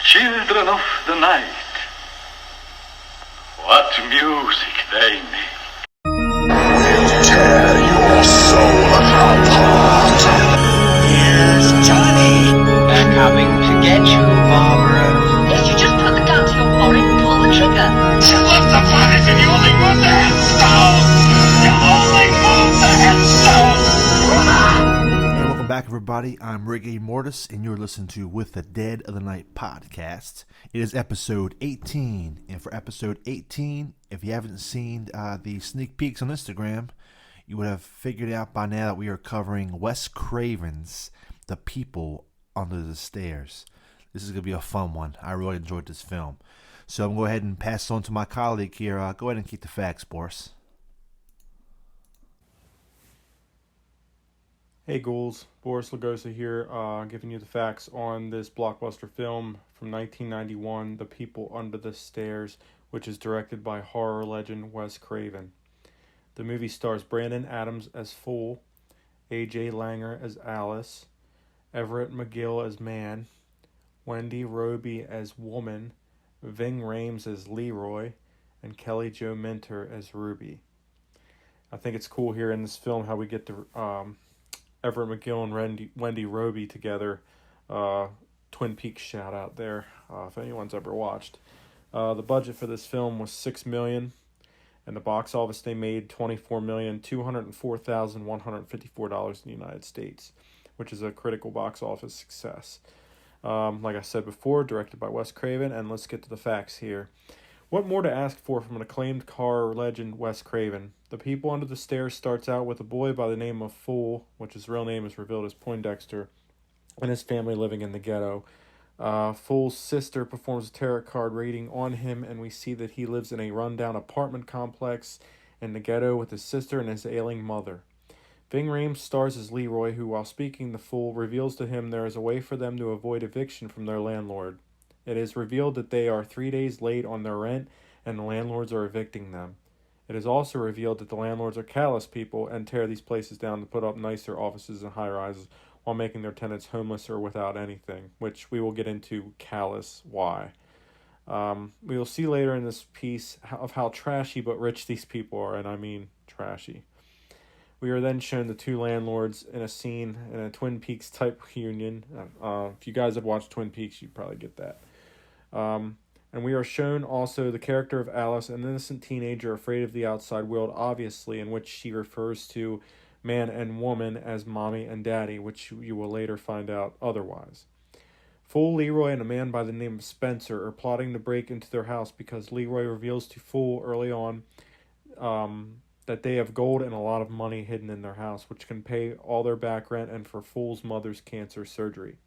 Children of the night, what music they make. Tear your soul apart. Here's Johnny. They're coming to get you, Barbara. Yes, you just put the gun to your forehead and pull the trigger. You left the planet and you only moved the headstone. You only moved the headstone. And welcome back, everybody. I'm Ricky Mortis, and you're listening to With the Dead of the Night podcast. It is episode 18, and for episode 18, if you haven't seen the sneak peeks on Instagram, you would have figured out by now that we are covering Wes Craven's The People Under the Stairs. This is going to be a fun one. I really enjoyed this film. So I'm going to go ahead and pass it on to my colleague here. Go ahead and keep the facts, Boris. Hey ghouls, Boris Lagosa here, giving you the facts on this blockbuster film from 1991, The People Under the Stairs, which is directed by horror legend Wes Craven. The movie stars Brandon Adams as Fool, A.J. Langer as Alice, Everett McGill as Man, Wendy Roby as Woman, Ving Rhames as Leroy, and Kelly Jo Minter as Ruby. I think it's cool here in this film how we get to Everett McGill and Wendy Roby together. Twin Peaks shout out there if anyone's ever watched. The budget for this film was $6 million, and the box office they made $24,204,154 in the United States, which is a critical box office success. Like I said before, directed by Wes Craven, and let's get to the facts here. What more to ask for from an acclaimed horror legend, Wes Craven? The People Under the Stairs starts out with a boy by the name of Fool, which his real name is revealed as Poindexter, and his family living in the ghetto. Fool's sister performs a tarot card reading on him, and we see that he lives in a rundown apartment complex in the ghetto with his sister and his ailing mother. Ving Rhames stars as Leroy, who, while speaking the Fool, reveals to him there is a way for them to avoid eviction from their landlord. It is revealed that they are 3 days late on their rent, and the landlords are evicting them. It is also revealed that the landlords are callous people and tear these places down to put up nicer offices and high-rises while making their tenants homeless or without anything, which we will get into callous why. We will see later in this piece of how trashy but rich these people are, and I mean trashy. We are then shown the two landlords in a scene in a Twin Peaks type reunion. If you guys have watched Twin Peaks, you'd probably get that. And we are shown also the character of Alice, an innocent teenager afraid of the outside world, obviously, in which she refers to man and woman as mommy and daddy, which you will later find out otherwise. Fool, Leroy, and a man by the name of Spencer are plotting to break into their house because Leroy reveals to Fool early on that they have gold and a lot of money hidden in their house, which can pay all their back rent and for Fool's mother's cancer surgery.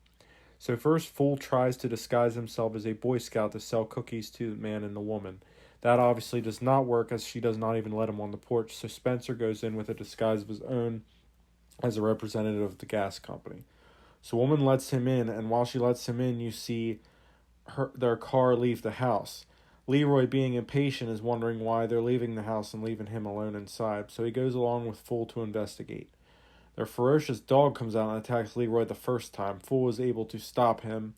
So first, Fool tries to disguise himself as a Boy Scout to sell cookies to the man and the woman. That obviously does not work, as she does not even let him on the porch, so Spencer goes in with a disguise of his own as a representative of the gas company. So woman lets him in, and while she lets him in, you see their car leave the house. Leroy, being impatient, is wondering why they're leaving the house and leaving him alone inside, so he goes along with Fool to investigate. Their ferocious dog comes out and attacks Leroy the first time. Fool is able to stop him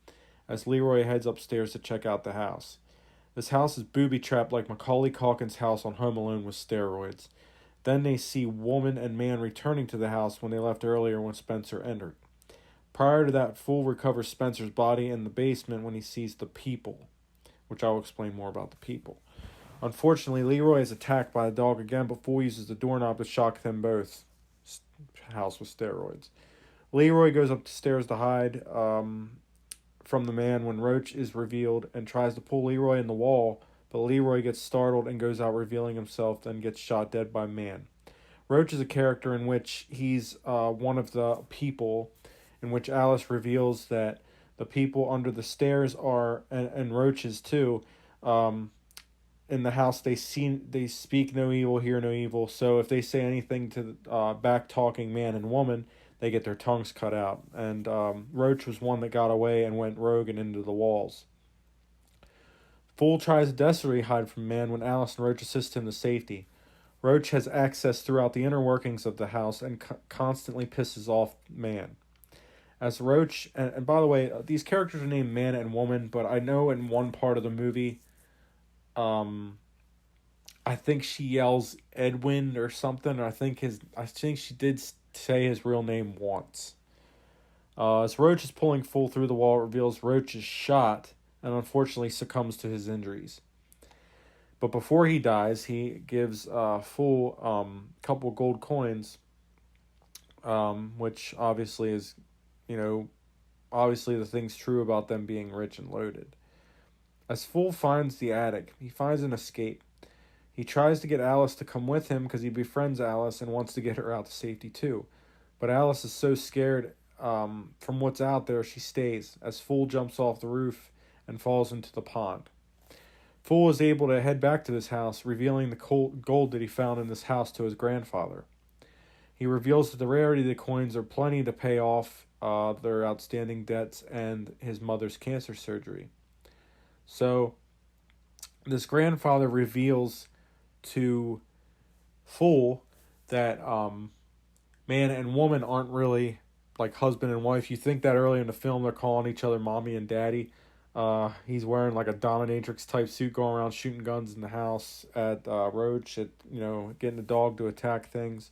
as Leroy heads upstairs to check out the house. This house is booby-trapped like Macaulay Culkin's house on Home Alone with steroids. Then they see woman and man returning to the house when they left earlier when Spencer entered. Prior to that, Fool recovers Spencer's body in the basement when he sees the people, which I will explain more about the people. Unfortunately, Leroy is attacked by the dog again, but Fool uses the doorknob to shock them both. House with steroids. Leroy goes upstairs to hide from the man when Roach is revealed and tries to pull Leroy in the wall, but Leroy gets startled and goes out revealing himself, then gets shot dead by man. Roach is a character in which he's one of the people, in which Alice reveals that the people under the stairs are, and Roaches too, in the house, they speak no evil, hear no evil. So if they say anything to back-talking man and woman, they get their tongues cut out. And Roach was one that got away and went rogue and into the walls. Fool tries to desperately hide from man when Alice and Roach assist him to safety. Roach has access throughout the inner workings of the house and constantly pisses off man. as Roach. And by the way, these characters are named man and woman, but I know in one part of the movie, I think she yells Edwin or something. Or I think she did say his real name once. As Roach is pulling Fool through the wall, it reveals Roach is shot and unfortunately succumbs to his injuries. But before he dies, he gives Fool a couple gold coins, which obviously is, obviously the thing's true about them being rich and loaded. As Fool finds the attic, he finds an escape. He tries to get Alice to come with him because he befriends Alice and wants to get her out to safety too. But Alice is so scared from what's out there, she stays as Fool jumps off the roof and falls into the pond. Fool is able to head back to this house, revealing the gold that he found in this house to his grandfather. He reveals that the rarity of the coins are plenty to pay off their outstanding debts and his mother's cancer surgery. So, this grandfather reveals to Fool that man and woman aren't really like husband and wife. You think that early in the film they're calling each other mommy and daddy. He's wearing like a dominatrix type suit, going around shooting guns in the house at Roach, getting the dog to attack things.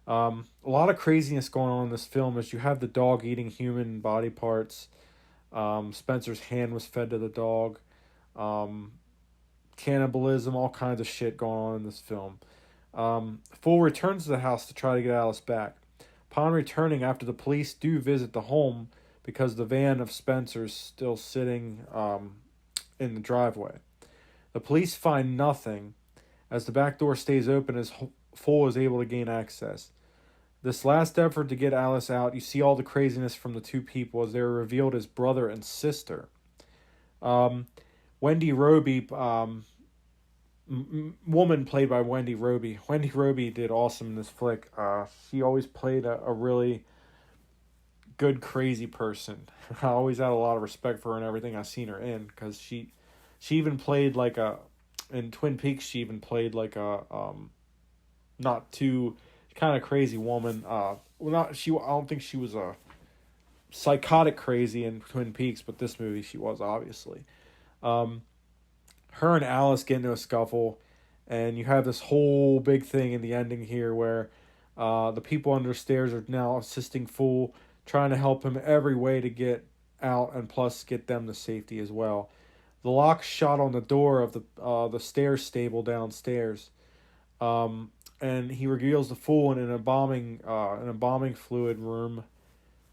A lot of craziness going on in this film as you have the dog eating human body parts. Spencer's hand was fed to the dog. Cannibalism, all kinds of shit going on in this film. Fool returns to the house to try to get Alice back. Upon returning after the police do visit the home, because the van of Spencer's still sitting in the driveway. The police find nothing as the back door stays open as Fool is able to gain access. This last effort to get Alice out, you see all the craziness from the two people as they are revealed as brother and sister. Wendy Roby, woman played by Wendy Roby. Wendy Roby did awesome in this flick. She always played a really good crazy person. I always had a lot of respect for her and everything I've seen her in, because she even played like in Twin Peaks. She even played like a not too kind of crazy woman. I don't think she was a psychotic crazy in Twin Peaks, but this movie she was obviously. Her and Alice get into a scuffle, and you have this whole big thing in the ending here where the people under the stairs are now assisting Fool, trying to help him every way to get out and plus get them to safety as well. The lock's shot on the door of the stairs stable downstairs, and he reveals to Fool in an embalming fluid room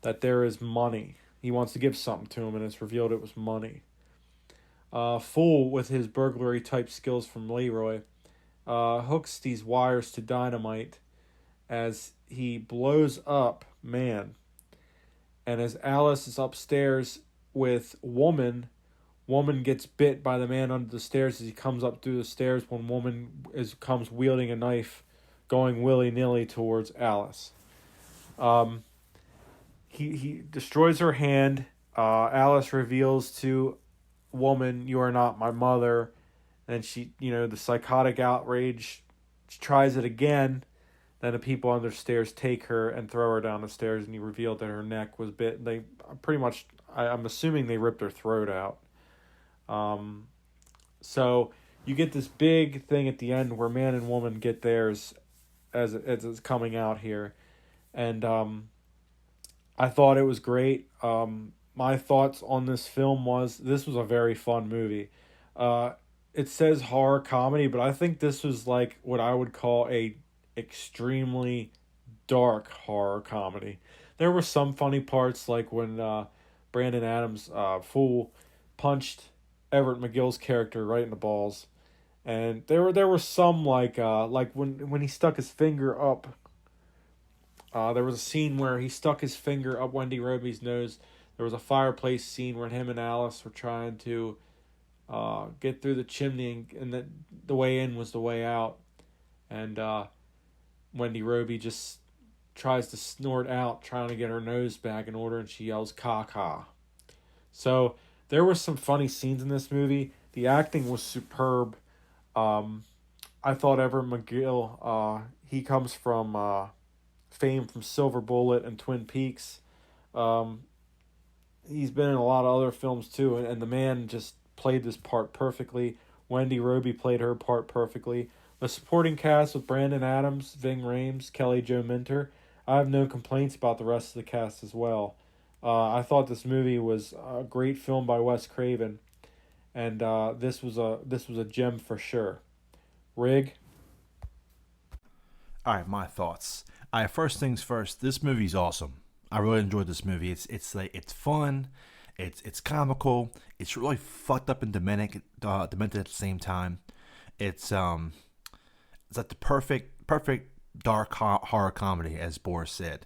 that there is money. He wants to give something to him, and it's revealed it was money. Fool, with his burglary type skills from Leroy, hooks these wires to dynamite as he blows up man. And as Alice is upstairs with woman gets bit by the man under the stairs as he comes up through the stairs when woman comes wielding a knife, going willy-nilly towards Alice. He destroys her hand. Alice reveals to woman, "You are not my mother." And she, the psychotic outrage, she tries it again. Then the people on the stairs take her and throw her down the stairs, and he revealed that her neck was bit. They pretty much, I'm assuming they ripped her throat out. So you get this big thing at the end where man and woman get theirs as it's coming out here. And I thought it was great. My thoughts on this film was a very fun movie. It says horror comedy, but I think this was like what I would call a extremely dark horror comedy. There were some funny parts, like when Brandon Adams, Fool, punched Everett McGill's character right in the balls, and there were some like when he stuck his finger up. There was a scene where he stuck his finger up Wendy Roby's nose. There was a fireplace scene where him and Alice were trying to get through the chimney, and the way in was the way out. And Wendy Roby just tries to snort out, trying to get her nose back in order, and she yells, "Caca." So there were some funny scenes in this movie. The acting was superb. I thought Everett McGill, he comes from fame from Silver Bullet and Twin Peaks. He's been in a lot of other films too, and the man just played this part perfectly. Wendy Roby played her part perfectly. The supporting cast with Brandon Adams, Ving Rhames, Kelly Jo Minter. I have no complaints about the rest of the cast as well. I thought this movie was a great film by Wes Craven, and this was a gem for sure. Rig. All right, my thoughts. All right, first things first. This movie's awesome. I really enjoyed this movie. It's fun, it's comical, it's really fucked up and demented at the same time. It's like the perfect dark horror comedy, as Boris said.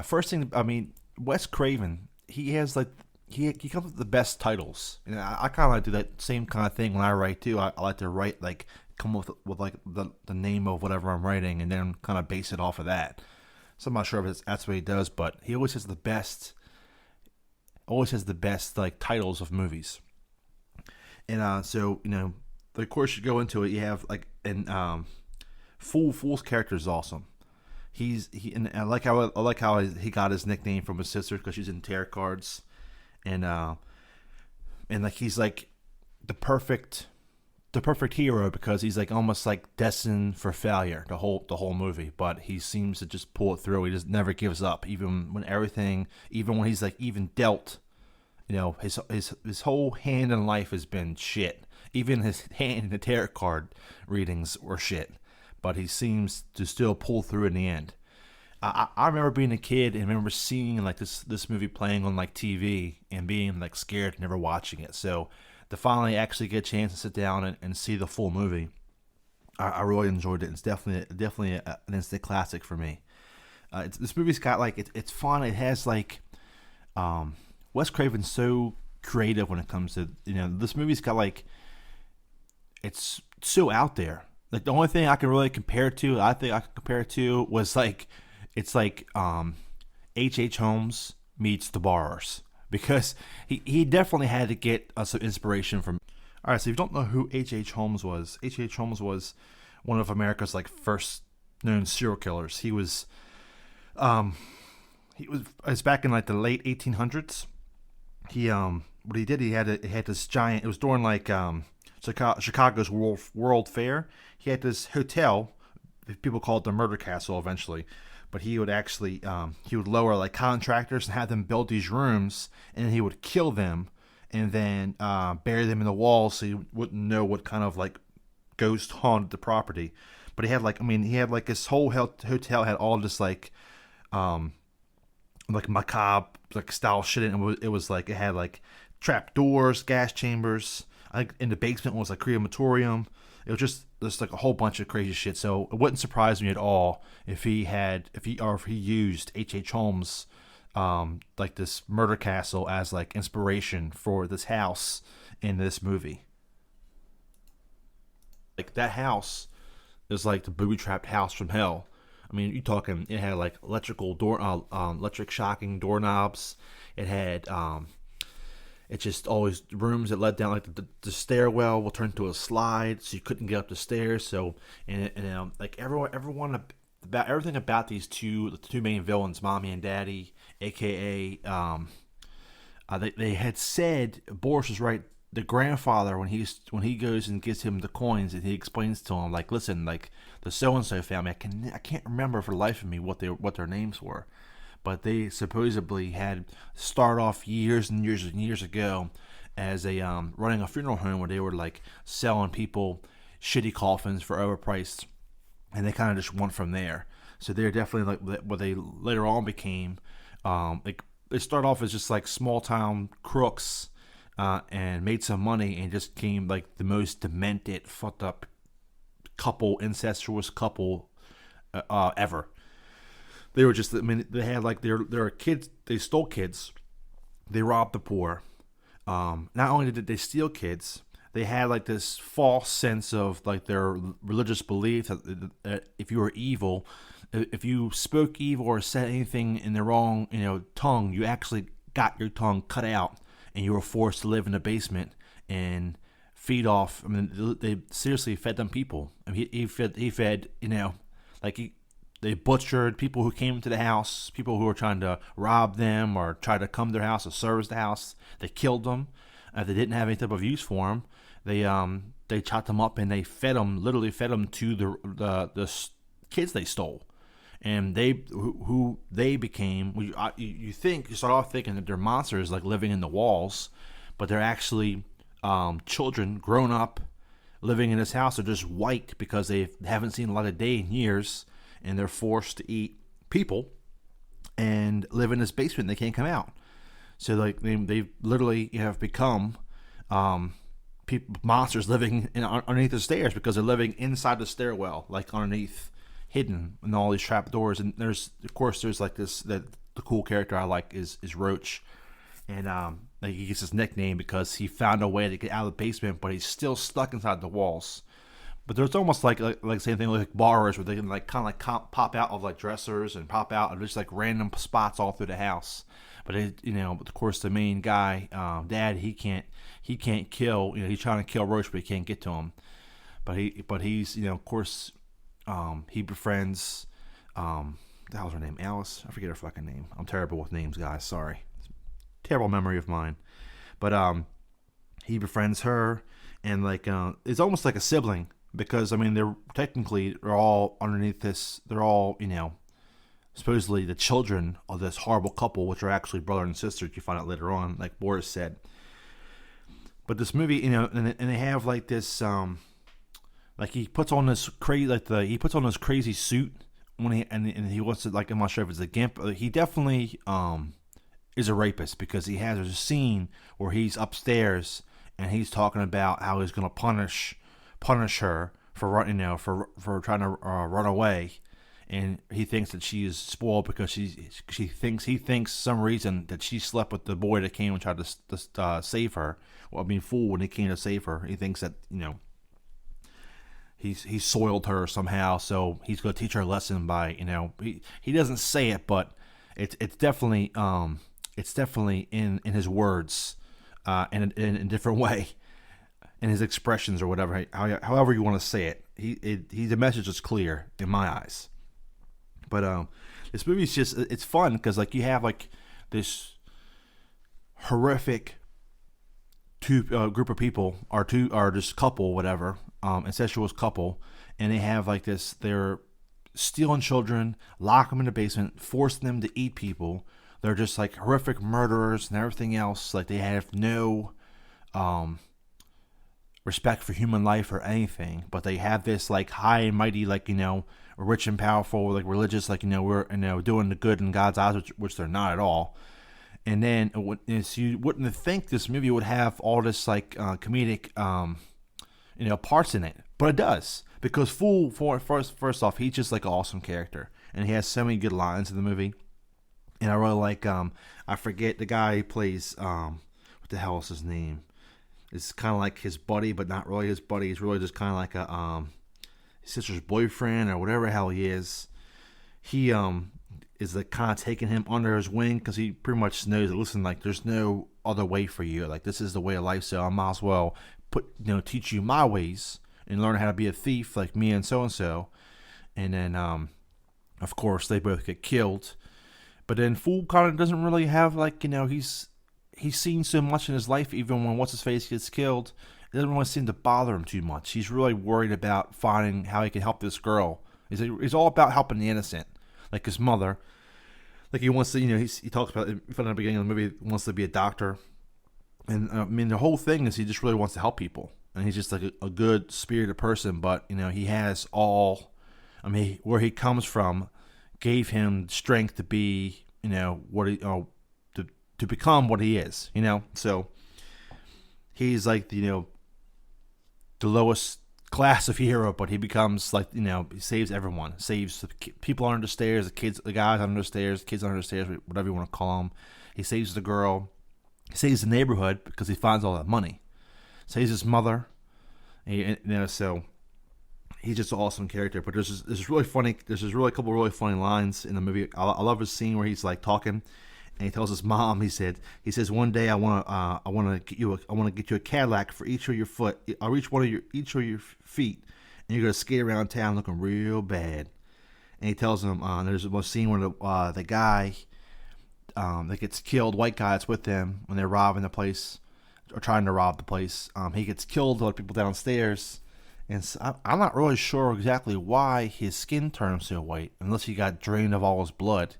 First thing, I mean, Wes Craven, he has like he comes with the best titles. And I kind of like do that same kind of thing when I write too. I like to write like come up with like the name of whatever I'm writing and then kind of base it off of that. So I'm not sure if that's what he does, but he always has the best. Like titles of movies. And so of course you go into it. You have like Fool's character is awesome. And I like how he got his nickname from his sister because she's in tarot cards, and like he's like the perfect hero because he's like almost like destined for failure the whole movie, but he seems to just pull it through. He just never gives up, even when he's like even dealt, his whole hand in life has been shit. Even his hand in the tarot card readings were shit, but he seems to still pull through in the end. I remember being a kid and remember seeing like this movie playing on like TV and being like scared and never watching it. So to finally actually get a chance to sit down and see the full movie, I really enjoyed it. It's definitely an instant classic for me. This movie's got like it's fun. It has like Wes Craven's so creative when it comes to this movie's got like it's so out there. Like the only thing I can really compare it to was like it's like H.H. Holmes meets The Borrowers, because he definitely had to get some inspiration from. All right, so if you don't know who H.H. Holmes was, H.H. Holmes was one of America's like first known serial killers. He was back in like the late 1800s. What he did, he had this giant. It was during like Chicago's World Fair. He had this hotel. People call it the Murder Castle eventually, but he would actually he would lower like contractors and have them build these rooms, and he would kill them and then bury them in the walls so you wouldn't know what kind of like ghost haunted the property. But he had like his whole hotel had all this like macabre like style shit in it. It was like it had like trap doors, gas chambers. I think in the basement was like crematorium. It was just like a whole bunch of crazy shit. So it wouldn't surprise me at all if he used H.H. Holmes like this murder castle as like inspiration for this house in this movie. Like that house is like the booby-trapped house from hell. I mean, you're talking. It had like electric shocking doorknobs. It had it's just always rooms that led down like the stairwell will turn to a slide, so you couldn't get up the stairs. So and like everyone about everything about the two main villains, Mommy and Daddy, aka they had said Boris was right. The grandfather, when he goes and gives him the coins, and he explains to him like, listen, like the so and so family, I can't remember for the life of me what their names were, but they supposedly had start off years and years and years ago as a running a funeral home where they were like selling people shitty coffins for overpriced, and they kind of just went from there. So they're definitely like what they later on became. Like they start off as just like small town crooks. And made some money and just became like the most demented, fucked up incestuous couple ever. They were just, I mean, they had like their kids. They stole kids. They robbed the poor. Not only did they steal kids, they had like this false sense of like their religious belief that if you were evil, if you spoke evil or said anything in the wrong, tongue, you actually got your tongue cut out. And you were forced to live in the basement and feed off. I mean, they seriously fed them people. I mean, he fed like they butchered people who came to the house, people who were trying to rob them or try to come to their house or service the house. They killed them. They didn't have any type of use for them. They chopped them up and they literally fed them to the kids they stole. And who they became, you start off thinking that they're monsters like living in the walls, but they're actually children grown up living in this house. They're just white because they haven't seen a lot of day in years, and they're forced to eat people and live in this basement. They can't come out. So like they literally have become monsters living underneath the stairs because they're living inside the stairwell, like underneath, hidden in all these trap doors. And there's like this, the cool character I like is Roach, and like he gets his nickname because he found a way to get out of the basement, but he's still stuck inside the walls. But there's almost like same thing like borrowers, where they can like kind of like pop out of like dressers and pop out of just like random spots all through the house. But of course the main guy, Dad, he can't kill. He's trying to kill Roach, but he can't get to him. But he's of course. He befriends, the hell's her name? Alice? I forget her fucking name. I'm terrible with names, guys. Sorry. Terrible memory of mine. But, he befriends her, and like, it's almost like a sibling, because, I mean, they're all underneath this, they're all, supposedly the children of this horrible couple, which are actually brother and sister, you find out later on, like Boris said. But this movie, and they have like this, like he puts on this crazy suit when he wants to, like, I'm not sure if it's a gimp. He definitely is a rapist, because there's a scene where he's upstairs and he's talking about how he's gonna punish her for trying to run away, and he thinks that she is spoiled because he thinks some reason that she slept with the boy that came and tried to save her. Well, I mean, fool, when he came to save her, he thinks that He soiled her somehow, so he's going to teach her a lesson by, he doesn't say it, but it's definitely in his words, in a different way, in his expressions or whatever, however you want to say it. The message is clear in my eyes. But this movie is it's fun because like you have like this horrific group of people, or just couple, whatever, incestuous couple, and they have like this, they're stealing children, lock them in the basement, forcing them to eat people. They're just like horrific murderers and everything else. Like they have no respect for human life or anything, but they have this like high and mighty, like, rich and powerful, like religious, like, we're doing the good in God's eyes, which they're not at all. And then so you wouldn't think this movie would have all this like comedic parts in it, but it does, because first off, he's just like an awesome character, and he has so many good lines in the movie. And I really like I forget the guy who plays what the hell is his name? It's kind of like his buddy, but not really his buddy. He's really just kind of like a his sister's boyfriend or whatever the hell he is. He is like kind of taking him under his wing, because he pretty much knows that, listen, like, there's no other way for you. Like, this is the way of life, so I might as well teach you my ways and learn how to be a thief like me and so. And then of course they both get killed. But then Fool kind of doesn't really have like, he's seen so much in his life, even when what's-his-face gets killed, it doesn't really seem to bother him too much. He's really worried about finding how he can help this girl. He's all about helping the innocent. Like his mother, like he wants to, he talks about it from the beginning of the movie, he wants to be a doctor. And I mean, the whole thing is he just really wants to help people. And he's just like a good spirited person, but, he has where he comes from gave him strength to be, what he, to become what he is, So he's like, the lowest class of hero, but he becomes like, he saves everyone, saves the people under the stairs, the guys under the stairs, kids under the stairs, whatever you want to call them. He saves the girl, he saves the neighborhood because he finds all that money, saves his mother, so he's just an awesome character. But there's this really funny, there's this really couple really funny lines in the movie. I love his scene where he's like talking, and he tells his mom, he says one day I want to get you a Cadillac for each of your foot, or each of your feet, and you're gonna skate around town looking real bad. and he tells him there's a scene where the guy that gets killed, white guy that's with them when they're robbing the place or trying to rob the place. He gets killed by people downstairs, and so I'm not really sure exactly why his skin turned so white, unless he got drained of all his blood.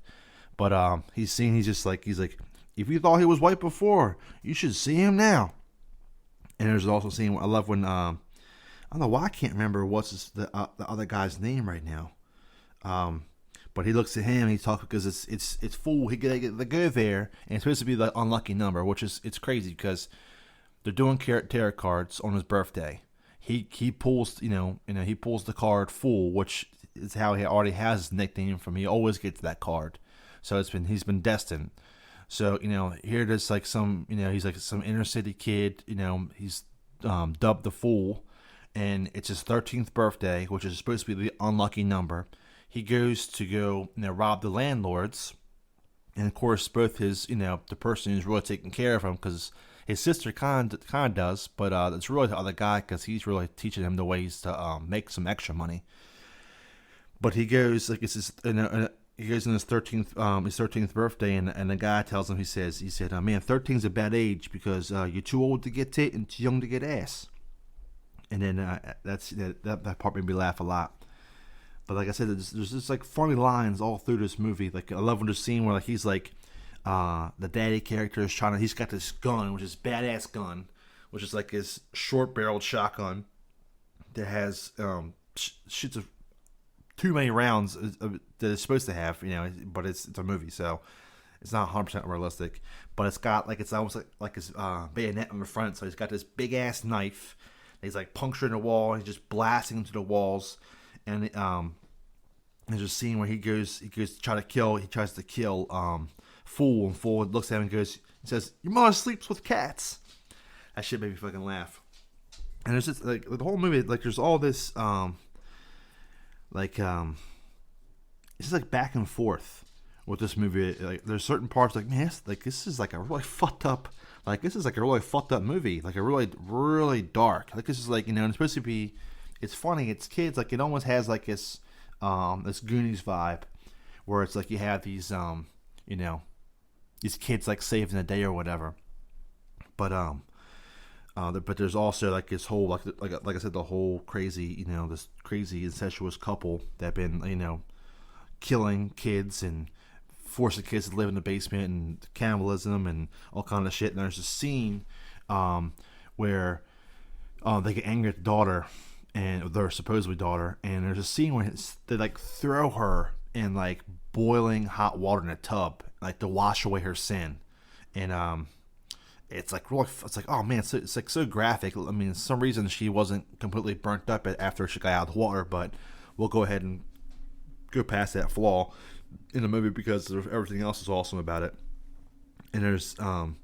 But he's like, if you thought he was white before, you should see him now. And there's also a scene I love when I don't know why I can't remember what's the other guy's name right now. But he looks at him and he talks because it's full. They go there and it's supposed to be the unlucky number, which is it's crazy because they're doing tarot cards on his birthday. He pulls he pulls the card full, which is how he already has his nickname from. He always gets that card, so he's been destined. So here there's like some he's like some inner city kid. He's dubbed the Fool, and it's his 13th birthday, which is supposed to be the unlucky number. He goes to rob the landlords, and of course both his the person who's really taking care of him, because his sister kind of does, but it's really the other guy because he's really teaching him the ways to make some extra money. But he goes he goes in his 13th birthday, and the guy tells him, he said, man, 13's a bad age because you're too old to get tit and too young to get ass. And then that part made me laugh a lot. But like I said, there's just like funny lines all through this movie. Like I love when there's a scene where like he's like the daddy character is he's got this gun, which is badass gun, which is like his short-barreled shotgun that has shoots of too many rounds that it's supposed to have, but it's a movie, so it's not 100% realistic. But it's got it's almost like his bayonet on the front, so he's got this big ass knife. He's like puncturing the wall. He's just blasting into the walls, and there's a scene where he goes to try to kill. He tries to kill Fool, and Fool looks at him and he says, "Your mother sleeps with cats." That shit made me fucking laugh. And there's just like the whole movie, like there's all this it's like back and forth with this movie. Like there's certain parts like, man, this is like a really fucked up. Like this is like a really fucked up movie. Like a really, really dark. Like this is like it's supposed to be. It's funny. It's kids. Like it almost has like this Goonies vibe, where it's like you have these these kids like saving the day or whatever. But but there's also like this whole like I said, the whole crazy this crazy incestuous couple that been killing kids and forcing kids to live in the basement and cannibalism and all kind of shit. And there's a scene where they get angry at the daughter and their supposedly daughter, and there's a scene where they like throw her in like boiling hot water in a tub like to wash away her sin. And it's like really, it's like, oh man, it's like so graphic. I mean, for some reason she wasn't completely burnt up after she got out of the water, but we'll go ahead and go past that flaw in the movie because everything else is awesome about it. And there's I'm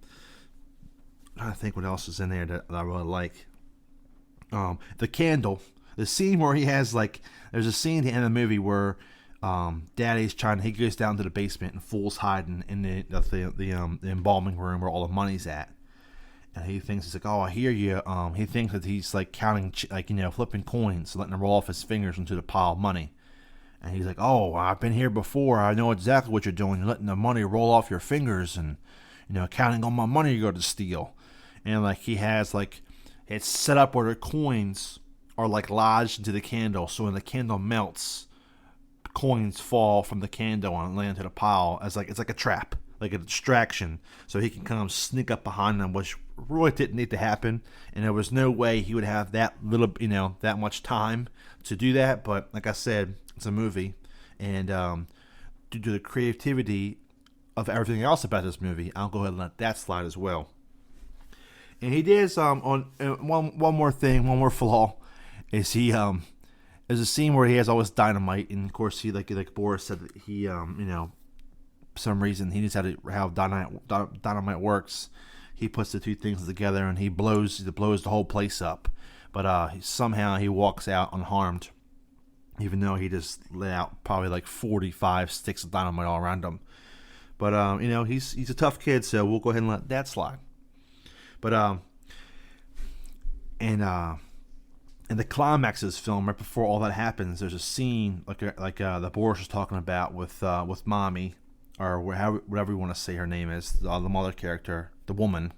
trying to think what else is in there that I really like. The candle, the scene where he has there's a scene at the end of the movie where Daddy's he goes down to the basement and Fool's hiding in the embalming room where all the money's at, and he's like, oh, I hear you. He thinks that he's like counting flipping coins, letting them roll off his fingers into the pile of money. And he's like, oh, I've been here before. I know exactly what you're doing. You're letting the money roll off your fingers and, counting on my money you're going to steal. And, he has, it's set up where the coins are, lodged into the candle. So when the candle melts, coins fall from the candle and land to the pile. It's like a trap, like a distraction. So he can kind of sneak up behind them, which really didn't need to happen. And there was no way he would have that little, that much time to do that. But like I said, it's a movie, and due to the creativity of everything else about this movie, I'll go ahead and let that slide as well. And he did on one more thing, one more flaw, is he there's a scene where he has all this dynamite, and of course he like Boris said that he for some reason he knows how dynamite works. He puts the two things together and he blows the whole place up, but somehow he walks out unharmed. Even though he just let out probably 45 sticks of dynamite all around him. But, he's a tough kid, so we'll go ahead and let that slide. But, and in the climax of this film, right before all that happens, there's a scene like the Boris was talking about with Mommy, or whatever you want to say her name is, the mother character, the woman,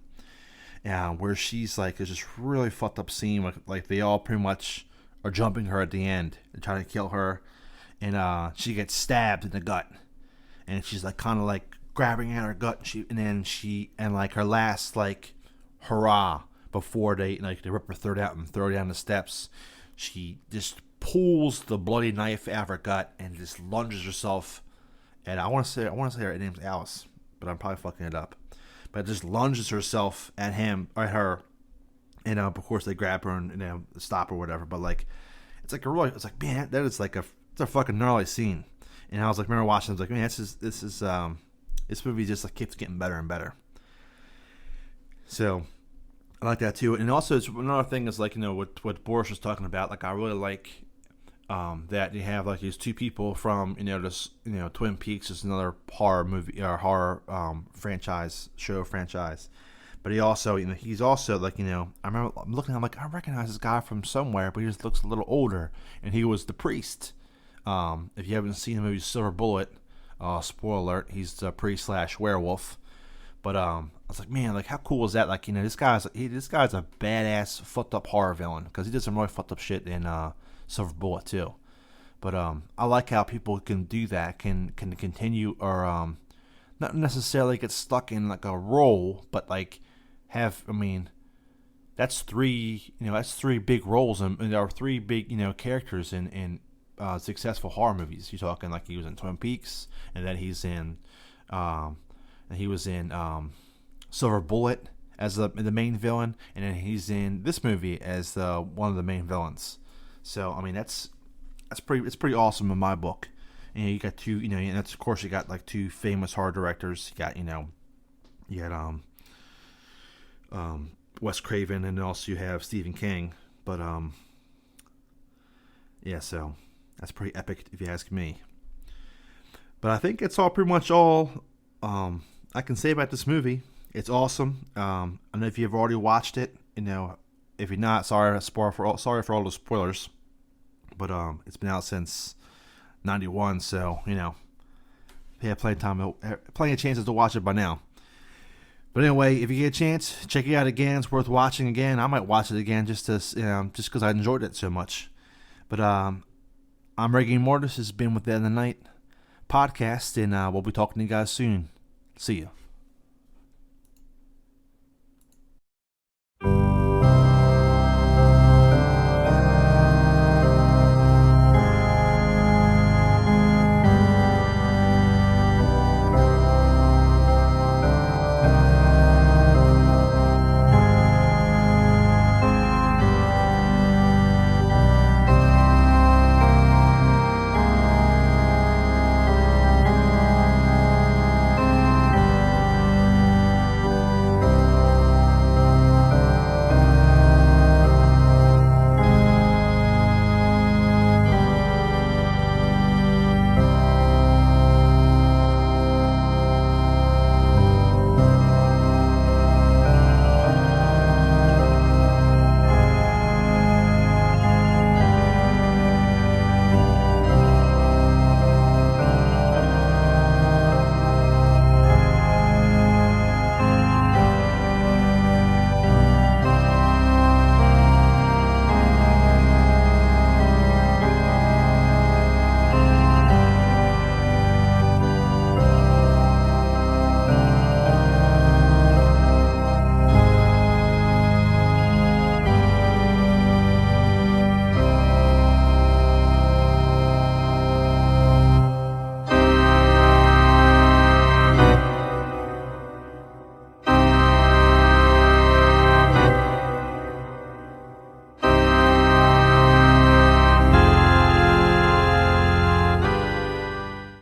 where she's like, there's this really fucked up scene, like they all pretty much are jumping her at the end and trying to kill her, and she gets stabbed in the gut, and she's like kind of like grabbing at her gut, and like her last like hurrah before they rip her throat out and throw her down the steps, she just pulls the bloody knife out of her gut and just lunges herself. And I want to say her name's Alice, but I'm probably fucking it up. But just lunges herself at her, and of course they grab her and stop her or whatever. But like, it's like man, that is like it's a fucking gnarly scene. And I was like, remember watching, I was like, man, this movie just like keeps getting better and better. So I like that too. And also, it's another thing is like, what Boris was talking about. Like, I really like that you have like these two people from this Twin Peaks is another horror movie or horror show franchise, but he's also like I remember looking, I'm like, I recognize this guy from somewhere, but he just looks a little older, and he was the priest. If you haven't seen the movie Silver Bullet, spoiler alert, he's the priest / werewolf. But I was like, man, like how cool is that? Like this guy's a badass fucked up horror villain, because he did some really fucked up shit in Silver Bullet too. But I like how people can do that, can continue, or not necessarily get stuck in like a role, but like that's three big roles, and there are three big characters in successful horror movies. You're talking like he was in Twin Peaks, and then he was in Silver Bullet as the main villain, and then he's in this movie as one of the main villains. So I mean it's pretty awesome in my book. And you got two, and that's of course you got like two famous horror directors. You got Wes Craven, and also you have Stephen King. But yeah, so that's pretty epic if you ask me. But I think it's all pretty much all I can say about this movie. It's awesome. I know if you've already watched it, if you're not, sorry for all the spoilers. But it's been out since '91, so you have plenty of chances to watch it by now. But anyway, if you get a chance, check it out again. It's worth watching again. I might watch it again just because I enjoyed it so much. But I'm Reggie Mortis. This has been with Dead of the Night podcast, and we'll be talking to you guys soon. See ya.